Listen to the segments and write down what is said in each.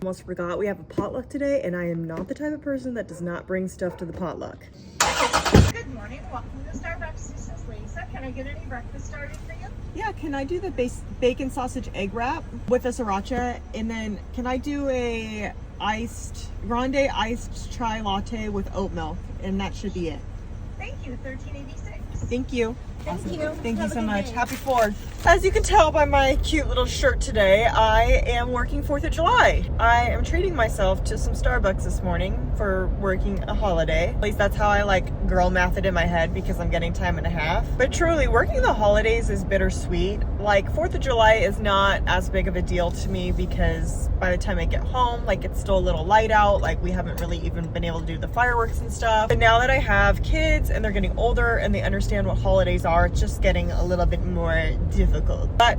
Almost forgot we have a potluck today, and I am not the type of person that does not bring stuff to the potluck. Good morning, welcome to Starbucks. This is Lisa. Can I get any breakfast started for you? Yeah, can I do the bacon sausage egg wrap with a sriracha? And then can I do a grande iced chai latte with oat milk? And that should be it. Thank you, $13.86. Thank you. Thank you. Thank you Have a so good much. day. Happy 4th. As you can tell by my cute little shirt today, I am working 4th of July. I am treating myself to some Starbucks this morning for working a holiday. At least that's how I like girl math it in my head because I'm getting time and a half. But truly, working the holidays is bittersweet. Like 4th of July is not as big of a deal to me because by the time I get home, like it's still a little light out. Like we haven't really even been able to do the fireworks and stuff. But now that I have kids and they're getting older and they understand what holidays are, it's just getting a little bit more difficult. But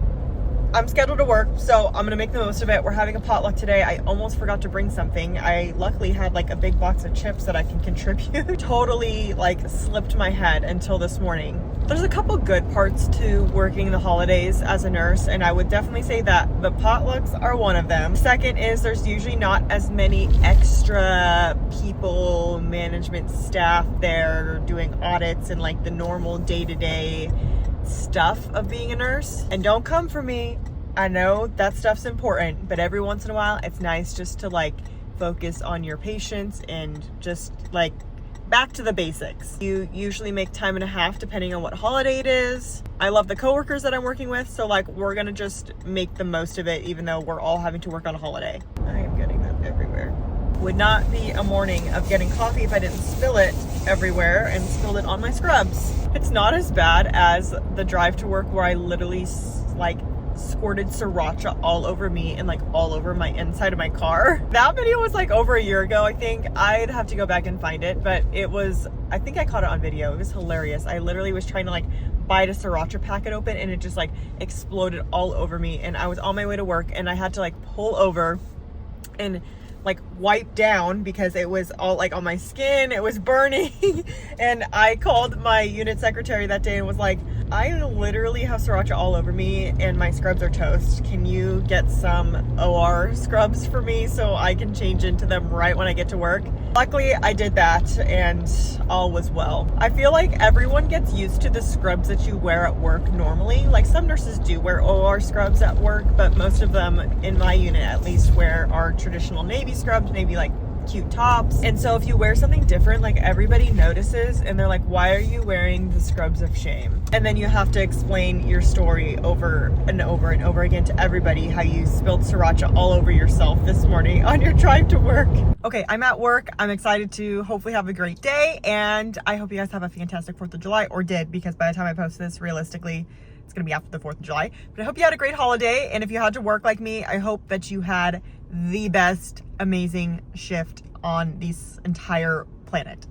I'm scheduled to work, so I'm gonna make the most of it. We're having a potluck today. I almost forgot to bring something. I luckily had like a big box of chips that I can contribute. Totally like slipped my head until this morning. There's a couple good parts to working the holidays as a nurse, and I would definitely say that the potlucks are one of them. Second is there's usually not as many extra people, management staff there doing audits and like the normal day-to-day stuff of being a nurse. And don't come for me, I know that stuff's important, but every once in a while it's nice just to like focus on your patients and just like back to the basics. You usually make time and a half depending on what holiday it is. I love the coworkers that I'm working with, so like we're gonna just make the most of it even though we're all having to work on a holiday. I am getting that everywhere. Would not be a morning of getting coffee if I didn't spill it everywhere and spilled it on my scrubs. It's not as bad as the drive to work where I literally like squirted sriracha all over me and like all over my inside of my car. That video was like over a year ago, I think. I'd have to go back and find it, but it was, I think I caught it on video. It was hilarious. I literally was trying to like bite a sriracha packet open and it just like exploded all over me, and I was on my way to work and I had to like pull over and like wipe down because it was all like on my skin, it was burning. And I called my unit secretary that day and was like, I literally have sriracha all over me and my scrubs are toast. Can you get some OR scrubs for me so I can change into them right when I get to work? Luckily I did that and all was well. I feel like everyone gets used to the scrubs that you wear at work normally. Like some nurses do wear OR scrubs at work, but most of them in my unit at least wear our traditional navy scrubs, maybe like cute tops. And so if you wear something different, like everybody notices and they're like, why are you wearing the scrubs of shame? And then you have to explain your story over and over and over again to everybody how you spilled sriracha all over yourself this morning on your drive to work. Okay, I'm at work. I'm excited to hopefully have a great day, and I hope you guys have a fantastic 4th of July, or did, because by the time I post this, realistically, it's gonna be after the 4th of July. But I hope you had a great holiday, and if you had to work like me, I hope that you had the best, amazing shift on this entire planet.